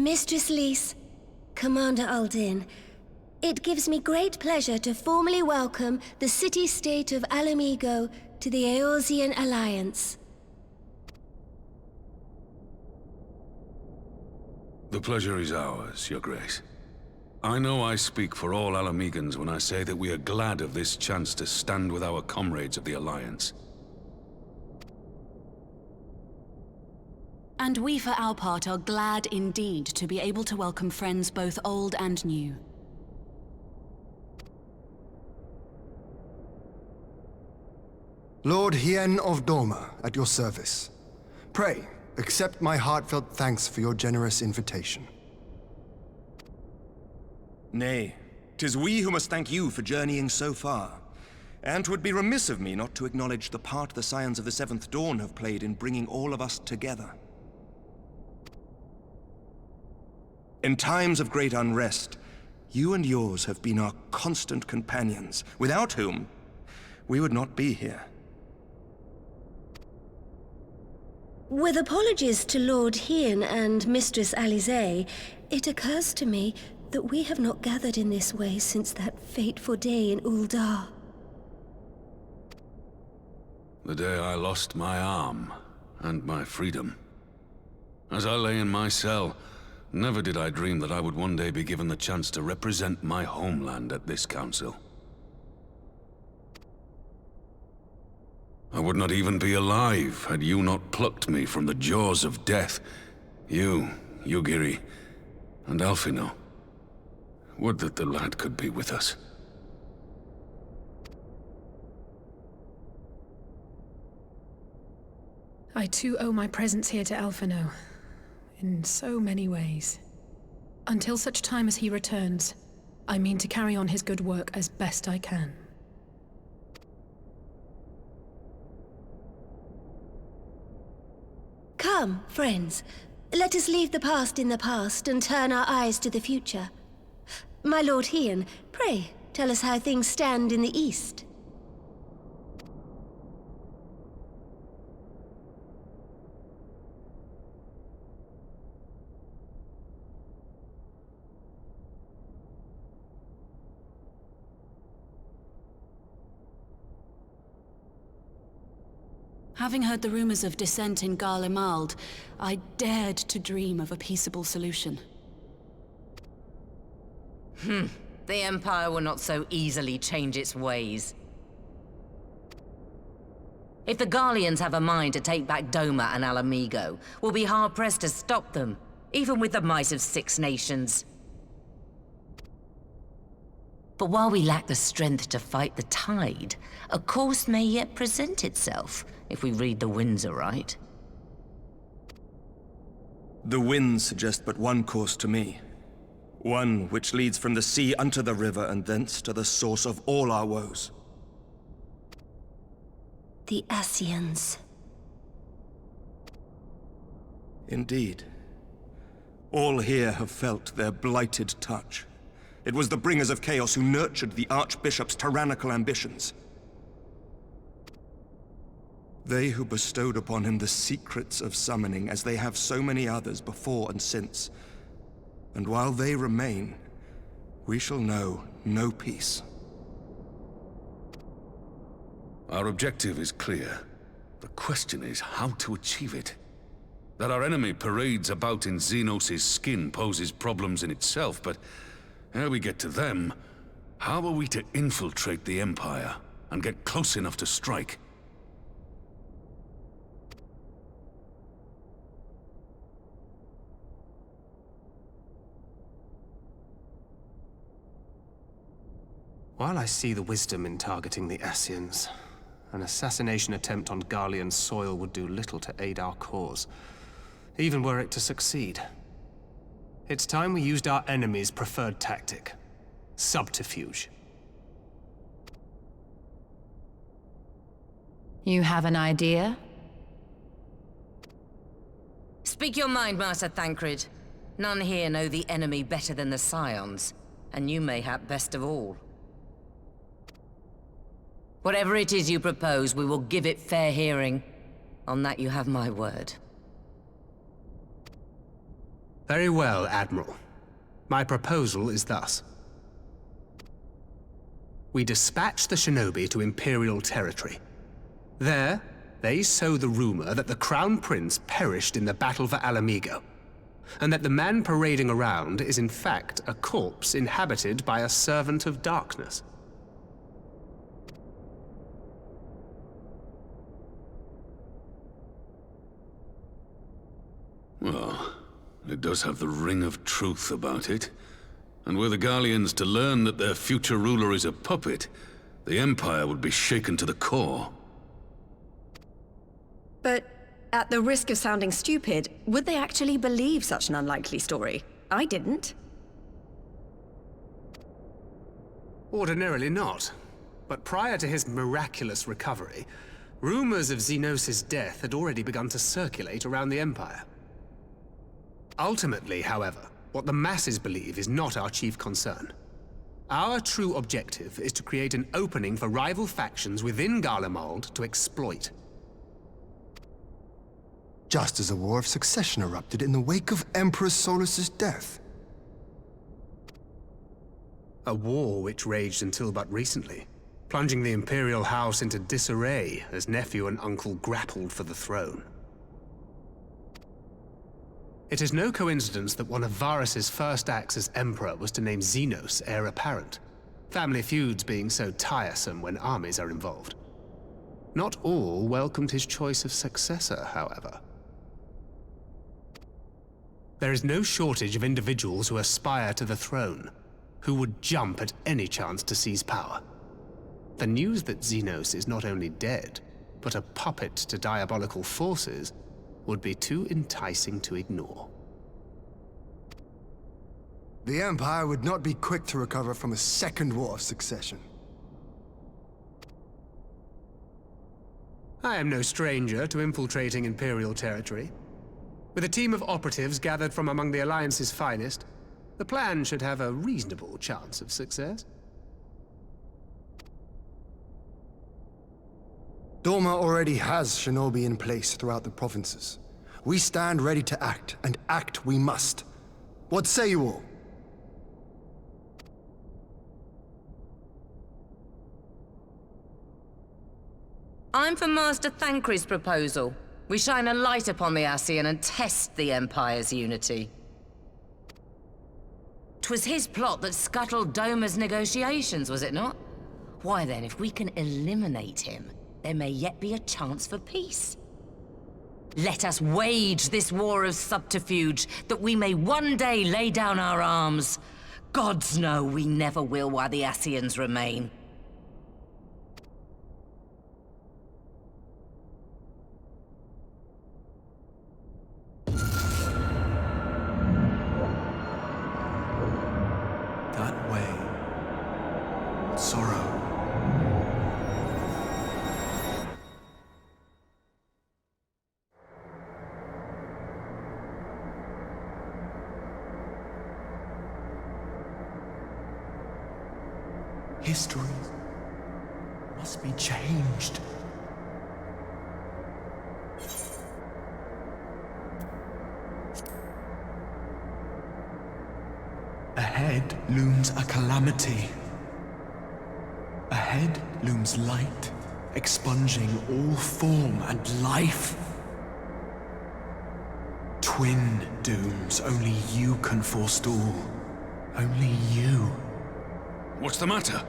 Mistress Lys, Commander Aldin, it gives me great pleasure to formally welcome the city-state of Ala Mhigo to the Eorzean Alliance. The pleasure is ours, Your Grace. I know I speak for all Ala Mhigans when I say that we are glad of this chance to stand with our comrades of the Alliance. And we, for our part, are glad indeed to be able to welcome friends both old and new. Lord Hien of Doma, at your service. Pray, accept my heartfelt thanks for your generous invitation. Nay, 'tis we who must thank you for journeying so far. And 'twould be remiss of me not to acknowledge the part the Scions of the Seventh Dawn have played in bringing all of us together. In times of great unrest, you and yours have been our constant companions, without whom we would not be here. With apologies to Lord Hien and Mistress Alisaie, it occurs to me that we have not gathered in this way since that fateful day in Uldar. The day I lost my arm and my freedom. As I lay in my cell, never did I dream that I would one day be given the chance to represent my homeland at this council. I would not even be alive had you not plucked me from the jaws of death. You, Yugiri, and Alphino. Would that the lad could be with us. I too owe my presence here to Alphino, in so many ways. Until such time as he returns, I mean to carry on his good work as best I can. Come, friends. Let us leave the past in the past and turn our eyes to the future. My Lord Hien, pray, tell us how things stand in the East. Having heard the rumors of dissent in Garlemald, I dared to dream of a peaceable solution. The Empire will not so easily change its ways. If the Garleans have a mind to take back Doma and Ala Mhigo, we'll be hard-pressed to stop them, even with the might of 6 nations. But while we lack the strength to fight the tide, a course may yet present itself, if we read the winds aright. The winds suggest but one course to me. One which leads from the sea unto the river and thence to the source of all our woes. The Ascians. Indeed. All here have felt their blighted touch. It was the bringers of chaos who nurtured the Archbishop's tyrannical ambitions. They who bestowed upon him the secrets of summoning, as they have so many others before and since. And while they remain, we shall know no peace. Our objective is clear. The question is how to achieve it. That our enemy parades about in Xenos' skin poses problems in itself, but ere we get to them, how are we to infiltrate the Empire and get close enough to strike? While I see the wisdom in targeting the Ascians, an assassination attempt on Garlean soil would do little to aid our cause, even were it to succeed. It's time we used our enemy's preferred tactic: subterfuge. You have an idea? Speak your mind, Master Thancred. None here know the enemy better than the Scions, and you mayhap best of all. Whatever it is you propose, we will give it fair hearing. On that you have my word. Very well, Admiral. My proposal is thus. We dispatch the shinobi to Imperial territory. There, they sow the rumor that the Crown Prince perished in the battle for Ala Mhigo, and that the man parading around is in fact a corpse inhabited by a servant of darkness. Well, it does have the ring of truth about it. And were the Garleans to learn that their future ruler is a puppet, the Empire would be shaken to the core. But at the risk of sounding stupid, would they actually believe such an unlikely story? I didn't. Ordinarily not. But prior to his miraculous recovery, rumors of Xenos' death had already begun to circulate around the Empire. Ultimately, however, what the masses believe is not our chief concern. Our true objective is to create an opening for rival factions within Garlemald to exploit. Just as a war of succession erupted in the wake of Emperor Solus's death. A war which raged until but recently, plunging the Imperial House into disarray as nephew and uncle grappled for the throne. It is no coincidence that one of Varus's first acts as Emperor was to name Xenos heir apparent, family feuds being so tiresome when armies are involved. Not all welcomed his choice of successor, however. There is no shortage of individuals who aspire to the throne, who would jump at any chance to seize power. The news that Xenos is not only dead, but a puppet to diabolical forces would be too enticing to ignore. The Empire would not be quick to recover from a second war of succession. I am no stranger to infiltrating Imperial territory. With a team of operatives gathered from among the Alliance's finest, the plan should have a reasonable chance of success. Doma already has shinobi in place throughout the provinces. We stand ready to act, and act we must. What say you all? I'm for Master Thancred's proposal. We shine a light upon the Ascian and test the Empire's unity. 'Twas his plot that scuttled Doma's negotiations, was it not? Why then, if we can eliminate him, there may yet be a chance for peace. Let us wage this war of subterfuge, that we may one day lay down our arms. Gods know we never will while the Ascians remain. That way. Sorrow. History must be changed. Ahead looms a calamity. Ahead looms light, expunging all form and life. Twin dooms only you can forestall. Only you. What's the matter?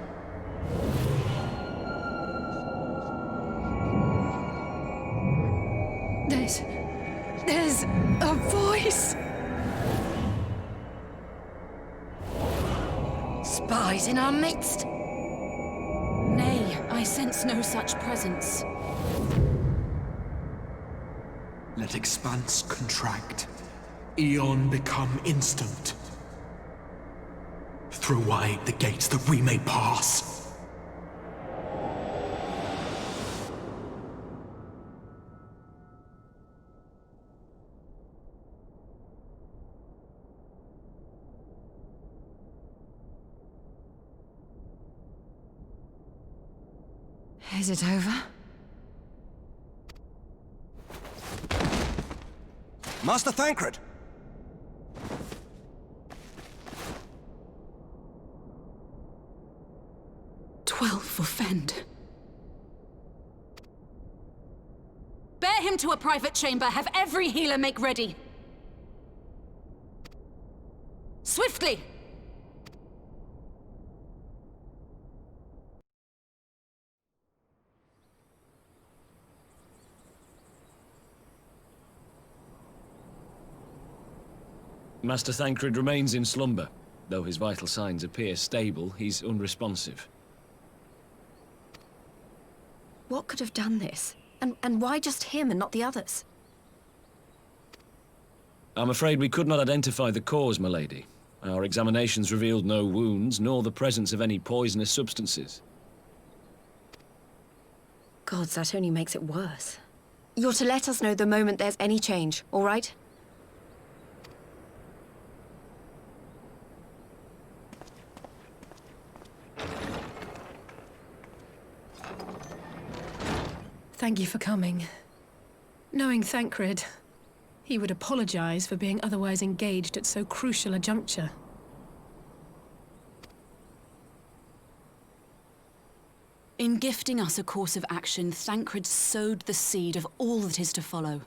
There's a voice! Spies in our midst? Nay, I sense no such presence. Let expanse contract. Eon become instant. Throw wide the gates that we may pass. Is it over? Master Thancred! quell for Fend. Bear him to a private chamber. Have every healer make ready. Swiftly! Master Thancred remains in slumber. Though his vital signs appear stable, he's unresponsive. What could have done this? And why just him and not the others? I'm afraid we could not identify the cause, my lady. Our examinations revealed no wounds, nor the presence of any poisonous substances. Gods, that only makes it worse. You're to let us know the moment there's any change, all right? Thank you for coming. Knowing Thancred, he would apologize for being otherwise engaged at so crucial a juncture. In gifting us a course of action, Thancred sowed the seed of all that is to follow.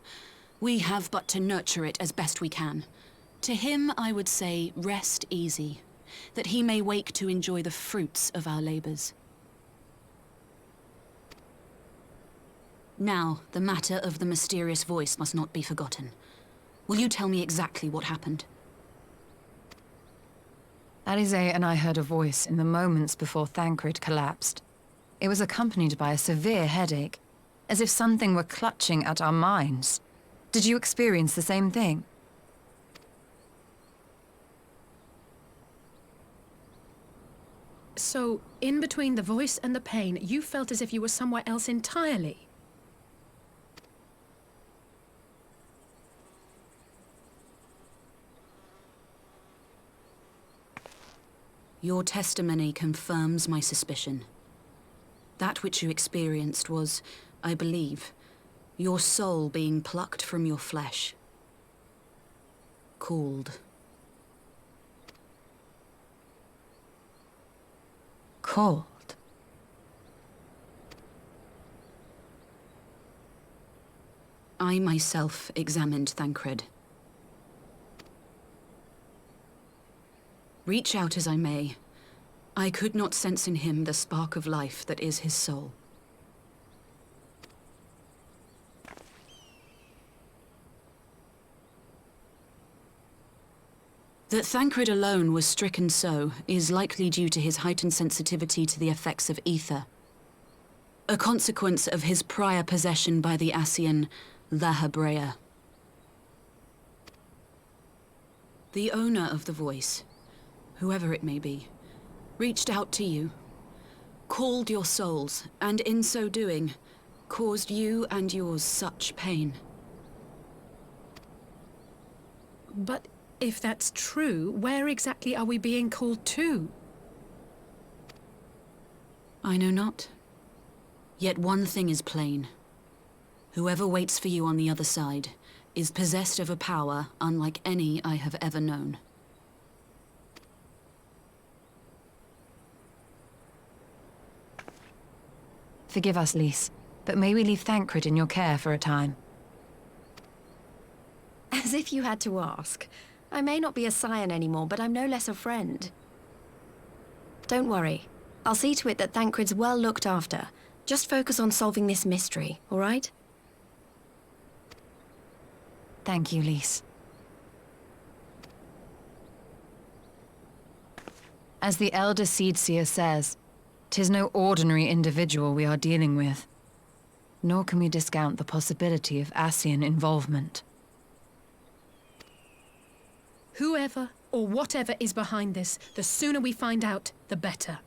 We have but to nurture it as best we can. To him, I would say, rest easy, that he may wake to enjoy the fruits of our labors. Now, the matter of the mysterious voice must not be forgotten. Will you tell me exactly what happened? Alize and I heard a voice in the moments before Thancred collapsed. It was accompanied by a severe headache, as if something were clutching at our minds. Did you experience the same thing? So, in between the voice and the pain, you felt as if you were somewhere else entirely? Your testimony confirms my suspicion. That which you experienced was, I believe, your soul being plucked from your flesh. Called. Called? I myself examined Thancred. Reach out as I may, I could not sense in him the spark of life that is his soul. That Thancred alone was stricken so is likely due to his heightened sensitivity to the effects of ether, a consequence of his prior possession by the Ascian La Hebrea. The owner of the voice, whoever it may be, reached out to you, called your souls, and in so doing, caused you and yours such pain. But if that's true, where exactly are we being called to? I know not. Yet one thing is plain. Whoever waits for you on the other side is possessed of a power unlike any I have ever known. Forgive us, Lys, but may we leave Thancred in your care for a time? As if you had to ask. I may not be a scion anymore, but I'm no less a friend. Don't worry. I'll see to it that Thancred's well looked after. Just focus on solving this mystery, all right? Thank you, Lys. As the Elder Seedseer says, 'tis no ordinary individual we are dealing with. Nor can we discount the possibility of Ascian involvement. Whoever or whatever is behind this, the sooner we find out, the better.